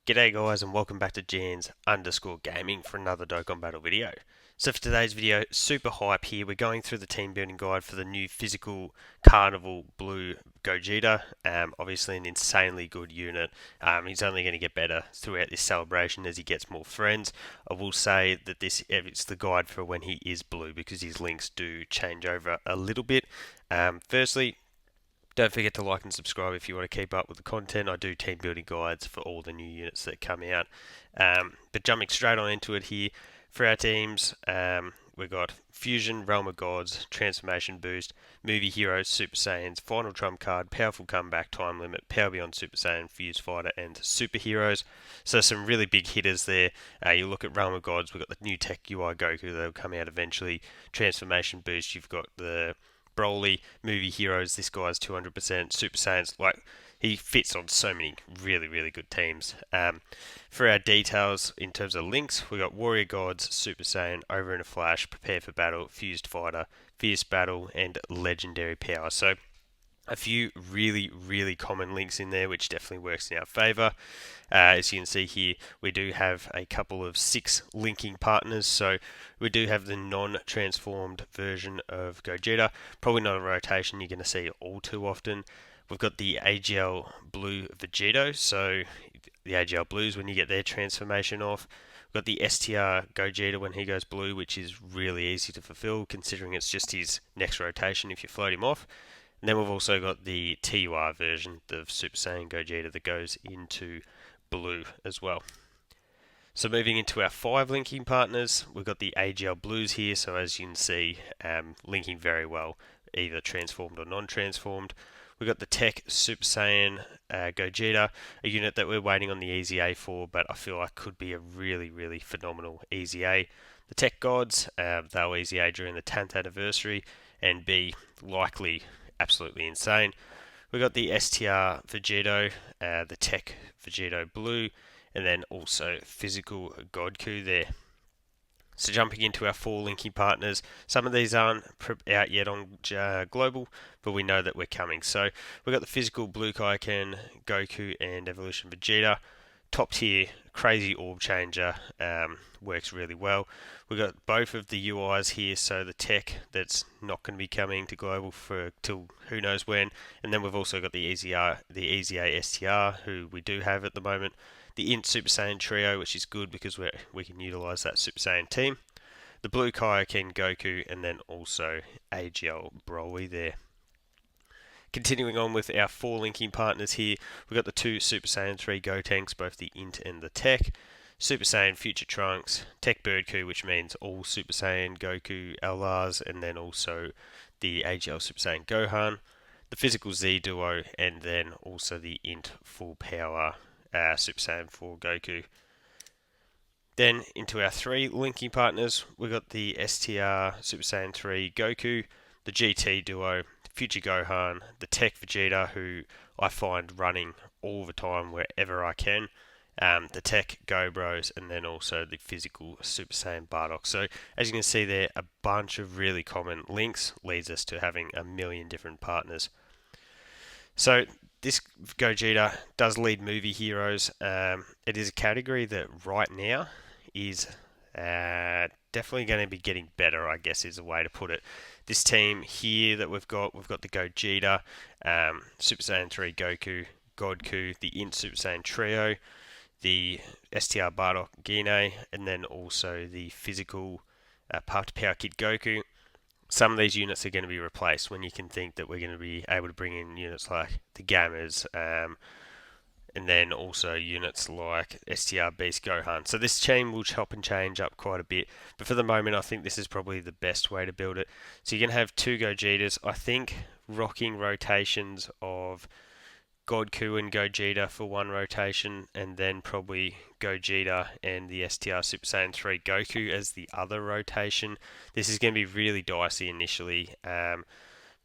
G'day guys and welcome back to Jans_gaming for another Dokkan Battle video. So for today's video, super hype here. We're going through the team building guide for the new physical Carnival Blue Gogeta. Obviously an insanely good unit. He's only going to get better throughout this celebration as he gets more friends. I will say that it's the guide for when he is blue because his links do change over a little bit. Firstly, don't forget to like and subscribe if you want to keep up with the content. I do team building guides for all the new units that come out. But jumping straight on into it here, for our teams, we've got Fusion, Realm of Gods, Transformation Boost, Movie Heroes, Super Saiyans, Final Trump Card, Powerful Comeback, Time Limit, Power Beyond Super Saiyan, Fuse Fighter, and Superheroes. So some really big hitters there. You look at Realm of Gods, we've got the new Tech UI Goku that'll come out eventually. Transformation Boost, you've got the Broly, Movie Heroes, this guy's 200%, Super Saiyans, like, he fits on so many really, really good teams. For our details, in terms of links, we got Warrior Gods, Super Saiyan, Over in a Flash, Prepare for Battle, Fused Fighter, Fierce Battle, and Legendary Power. So a few really, really common links in there, which definitely works in our favour. As you can see here, we do have a couple of 6 linking partners. So we do have the non-transformed version of Gogeta. Probably not a rotation you're going to see all too often. We've got the AGL Blue Vegeto. So the AGL Blues when you get their transformation off. We've got the STR Gogeta when he goes blue, which is really easy to fulfill considering it's just his next rotation if you float him off. And then we've also got the TUR version of Super Saiyan Gogeta that goes into blue as well. So moving into our 5 linking partners, we've got the AGL Blues here. So as you can see, linking very well, either transformed or non-transformed. We've got the Tech Super Saiyan Gogeta, a unit that we're waiting on the Easy A for, but I feel like could be a really, really phenomenal Easy A. The Tech Gods, they'll Easy A during the 10th anniversary and be likely absolutely insane. We got the STR Vegeto, the Tech Vegeto Blue, and then also Physical Godku there. So jumping into our 4 linking partners, some of these aren't out yet on global, but we know that we're coming. So we've got the Physical Blue Kaioken, Goku, and Evolution Vegeta. Top tier, crazy orb changer, works really well. We've got both of the UIs here, so the tech that's not going to be coming to global for till who knows when, and then we've also got the EZA STR, who we do have at the moment. The Int Super Saiyan Trio, which is good because we can utilise that Super Saiyan team. The Blue Kaioken Goku, and then also AGL Broly there. Continuing on with our 4 linking partners here, we've got the 2 Super Saiyan 3 Gotenks, both the Int and the Tech. Super Saiyan Future Trunks, Tech Birdku, which means all Super Saiyan Goku LRs, and then also the AGL Super Saiyan Gohan. The Physical Z Duo, and then also the Int Full Power Super Saiyan 4 Goku. Then into our 3 linking partners, we've got the STR Super Saiyan 3 Goku, the GT Duo, Future Gohan, the Tech Vegeta, who I find running all the time wherever I can, the Tech Go Bros, and then also the Physical Super Saiyan Bardock. So as you can see there, a bunch of really common links leads us to having a million different partners. So this Gogeta does lead movie heroes. It is a category that right now is definitely going to be getting better, I guess is a way to put it. This team here that we've got the Gogeta, Super Saiyan 3 Goku, Godku, the Int Super Saiyan Trio, the STR Bardock Gine, and then also the physical Power Kid Goku. Some of these units are going to be replaced when you can think that we're going to be able to bring in units like the Gammas, and then also units like STR Beast Gohan. So this team will chop and change up quite a bit, but for the moment I think this is probably the best way to build it. So you're going to have 2 Gogetas, I think rocking rotations of Godku and Gogeta for 1 rotation, and then probably Gogeta and the STR Super Saiyan 3 Goku as the other rotation. This is going to be really dicey initially,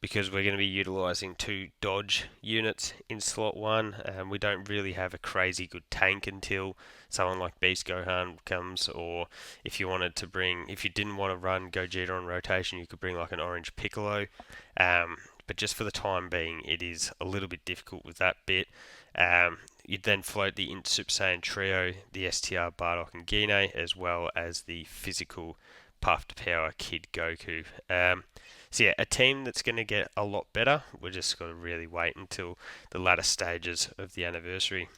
because we're going to be utilising 2 dodge units in slot 1. We don't really have a crazy good tank until someone like Beast Gohan comes, or if you didn't want to run Gogeta on rotation, you could bring like an orange Piccolo. But just for the time being, it is a little bit difficult with that bit. You'd then float the Super Saiyan Trio, the STR Bardock and Gine, as well as the physical Puffed Power Kid Goku. So yeah, a team that's going to get a lot better. We're just got to really wait until the latter stages of the anniversary.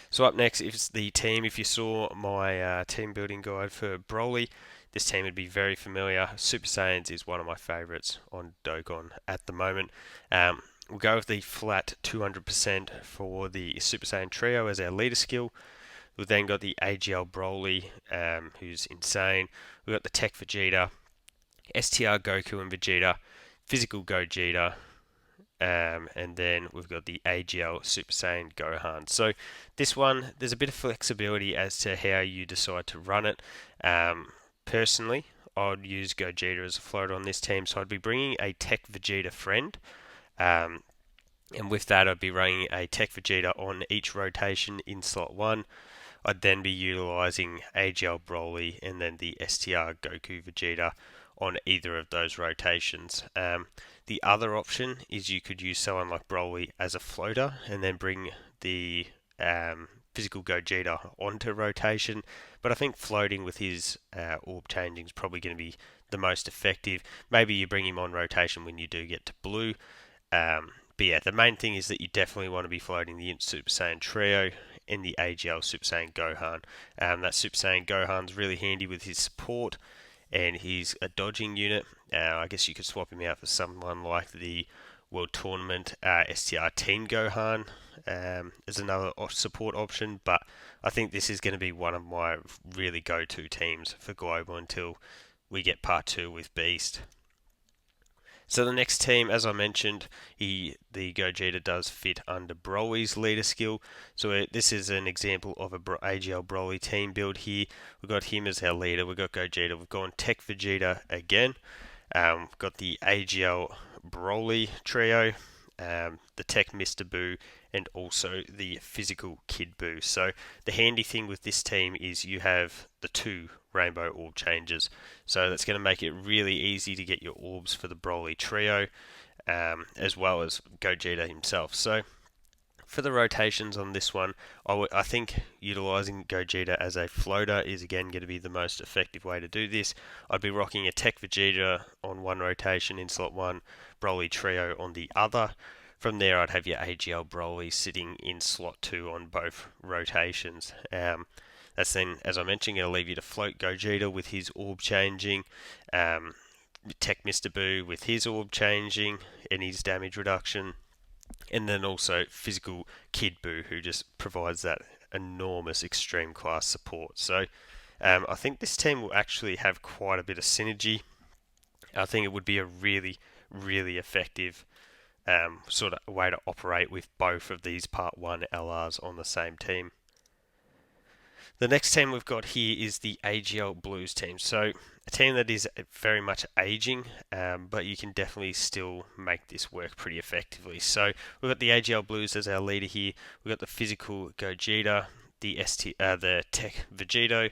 So up next is the team. If you saw my team building guide for Broly, this team would be very familiar. Super Saiyans is one of my favourites on Dokkan at the moment. We'll go with the flat 200% for the Super Saiyan Trio as our leader skill. We've then got the AGL Broly, who's insane. We've got the Tech Vegeta, STR Goku and Vegeta, Physical Gogeta, and then we've got the AGL Super Saiyan Gohan. So this one, there's a bit of flexibility as to how you decide to run it. Personally, I'd use Gogeta as a floater on this team, so I'd be bringing a Tech Vegeta friend. And with that, I'd be running a Tech Vegeta on each rotation in slot 1. I'd then be utilising AGL Broly and then the STR Goku Vegeta on either of those rotations. The other option is you could use someone like Broly as a floater and then bring the physical Gogeta onto rotation. But I think floating with his orb changing is probably going to be the most effective. Maybe you bring him on rotation when you do get to blue. But yeah, the main thing is that you definitely want to be floating the Super Saiyan Trio and the AGL Super Saiyan Gohan. That Super Saiyan Gohan's really handy with his support, and he's a dodging unit. I guess you could swap him out for someone like the World Tournament STR Team Gohan as another support option, but I think this is going to be one of my really go-to teams for Global until we get Part 2 with Beast. So the next team, as I mentioned, the Gogeta does fit under Broly's leader skill. So this is an example of a AGL Broly team build here. We've got him as our leader. We've got Gogeta. We've gone Tech Vegeta again. We've got the AGL Broly trio, the Tech Mr. Buu, and also the physical Kid Buu. So the handy thing with this team is you have the 2 rainbow orb changes. So that's going to make it really easy to get your orbs for the Broly trio, as well as Gogeta himself. So for the rotations on this one, I think utilising Gogeta as a floater is again going to be the most effective way to do this. I'd be rocking a Tech Vegeta on one rotation in slot 1, Broly trio on the other. From there, I'd have your AGL Broly sitting in slot 2 on both rotations. That's then, as I mentioned, going to leave you to float Gogeta with his orb changing, Tech Mr. Buu with his orb changing and his damage reduction, and then also physical Kid Buu, who just provides that enormous extreme class support. So I think this team will actually have quite a bit of synergy. I think it would be a really, really effective sort of way to operate with both of these Part 1 LRs on the same team. The next team we've got here is the AGL Blues team. So a team that is very much aging, but you can definitely still make this work pretty effectively. So we've got the AGL Blues as our leader here. We've got the physical Gogeta, the Tech Vegito,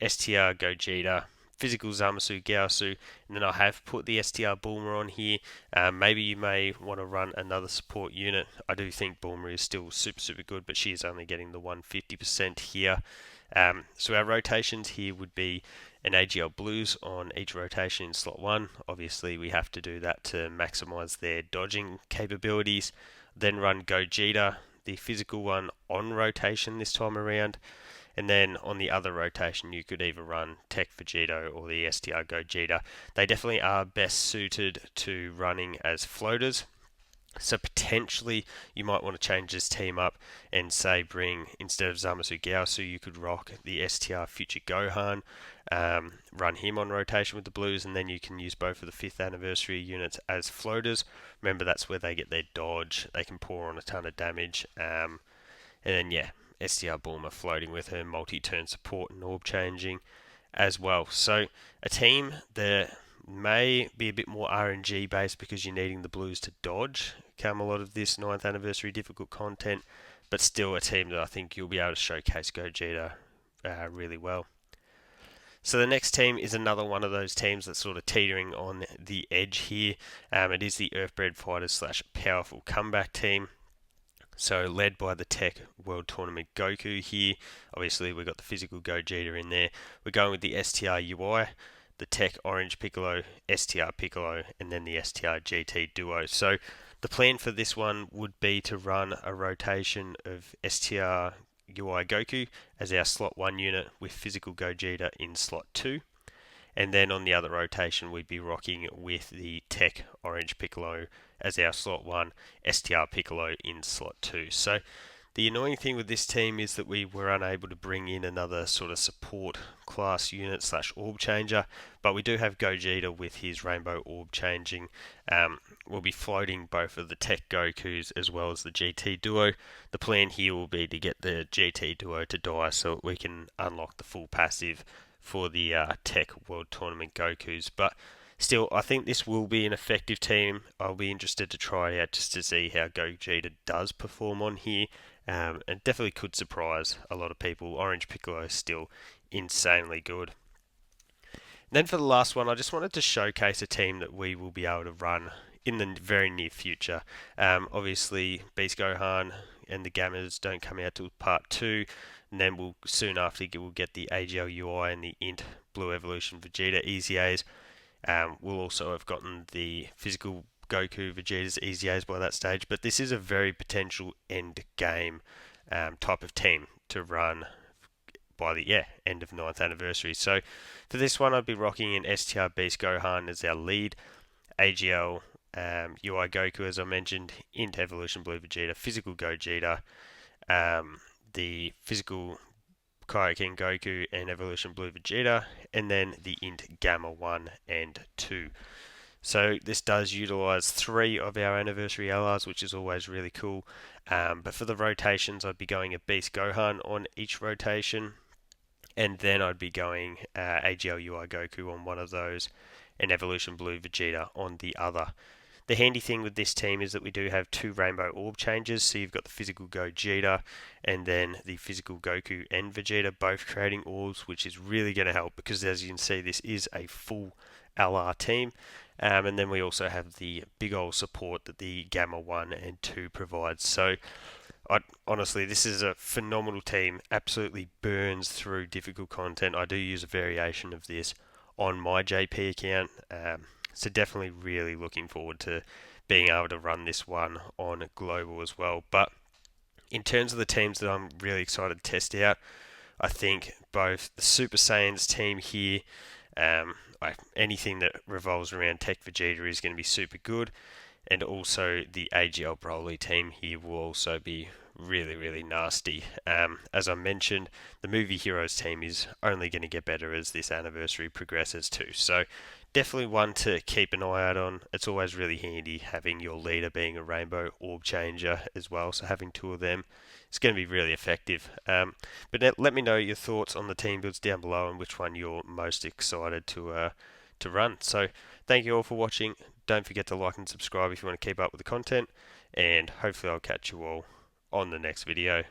STR Gogeta, physical Zamasu Gaosu, and then I have put the STR Bulma on here. Maybe you may want to run another support unit. I do think Bulma is still super good, but she is only getting the 150% here. So our rotations here would be an AGL Blues on each rotation in slot 1. Obviously we have to do that to maximize their dodging capabilities. Then run Gogeta, the physical one, on rotation this time around. And then on the other rotation you could either run Tech Vegeta or the STR Gogeta. They definitely are best suited to running as floaters. So potentially you might want to change this team up and say bring, instead of Zamasu Gaosu, you could rock the STR Future Gohan, run him on rotation with the Blues, and then you can use both of the 5th anniversary units as floaters. Remember, that's where they get their dodge, they can pour on a ton of damage, and then yeah, STR Bulma floating with her multi-turn support and orb changing as well. So a team that may be a bit more RNG based because you're needing the Blues to dodge come a lot of this 9th anniversary difficult content, but still a team that I think you'll be able to showcase Gogeta really well. So the next team is another one of those teams that's sort of teetering on the edge here. It is the Earth-Bred Fighter / Powerful Comeback team. So led by the Tech World Tournament Goku here. Obviously we've got the physical Gogeta in there. We're going with the STR UI, the Tech Orange Piccolo, STR Piccolo, and then the STR GT Duo. So the plan for this one would be to run a rotation of STR UI Goku as our slot 1 unit with physical Gogeta in slot 2. And then on the other rotation, we'd be rocking with the Tech Orange Piccolo as our slot 1, STR Piccolo in slot 2. So the annoying thing with this team is that we were unable to bring in another sort of support class unit slash orb changer, but we do have Gogeta with his rainbow orb changing. We'll be floating both of the Tech Gokus as well as the GT Duo. The plan here will be to get the GT Duo to die so we can unlock the full passive for the Tech World Tournament Gokus. But still, I think this will be an effective team. I'll be interested to try it out just to see how Gogeta does perform on here. And definitely could surprise a lot of people. Orange Piccolo is still insanely good. And then for the last one, I just wanted to showcase a team that we will be able to run in the very near future. Obviously, Beast Gohan and the Gammas don't come out till part 2. And then we'll soon after we'll get the AGL UI and the Int Blue Evolution Vegeta Easy A's. We'll also have gotten the physical Goku Vegeta's Easy A's by that stage, but this is a very potential end game type of team to run by the end of 9th anniversary. So for this one, I'd be rocking in STR Beast Gohan as our lead, AGL UI Goku as I mentioned, Int Evolution Blue Vegeta, physical Gogeta, the physical Kaioken Goku and Evolution Blue Vegeta, and then the Int Gamma 1 and 2. So this does utilize 3 of our anniversary LRs, which is always really cool. But for the rotations, I'd be going a Beast Gohan on each rotation, and then I'd be going AGL UI Goku on one of those, and Evolution Blue Vegeta on the other. The handy thing with this team is that we do have 2 rainbow orb changes, so you've got the physical Gogeta and then the physical Goku and Vegeta both creating orbs, which is really going to help because as you can see this is a full LR team. And then we also have the big old support that the Gamma 1 and 2 provides. So honestly, this is a phenomenal team, absolutely burns through difficult content. I do use a variation of this on my JP account. So definitely really looking forward to being able to run this one on global as well. But in terms of the teams that I'm really excited to test out, I think both the Super Saiyans team here, anything that revolves around Tech Vegeta is going to be super good. And also the AGL Broly team here will also be really, really nasty. As I mentioned, the Movie Heroes team is only going to get better as this anniversary progresses too. So definitely one to keep an eye out on. It's always really handy having your leader being a rainbow orb changer as well. So having 2 of them is going to be really effective. But let me know your thoughts on the team builds down below and which one you're most excited to run. So thank you all for watching. Don't forget to like and subscribe if you want to keep up with the content, and hopefully I'll catch you all on the next video.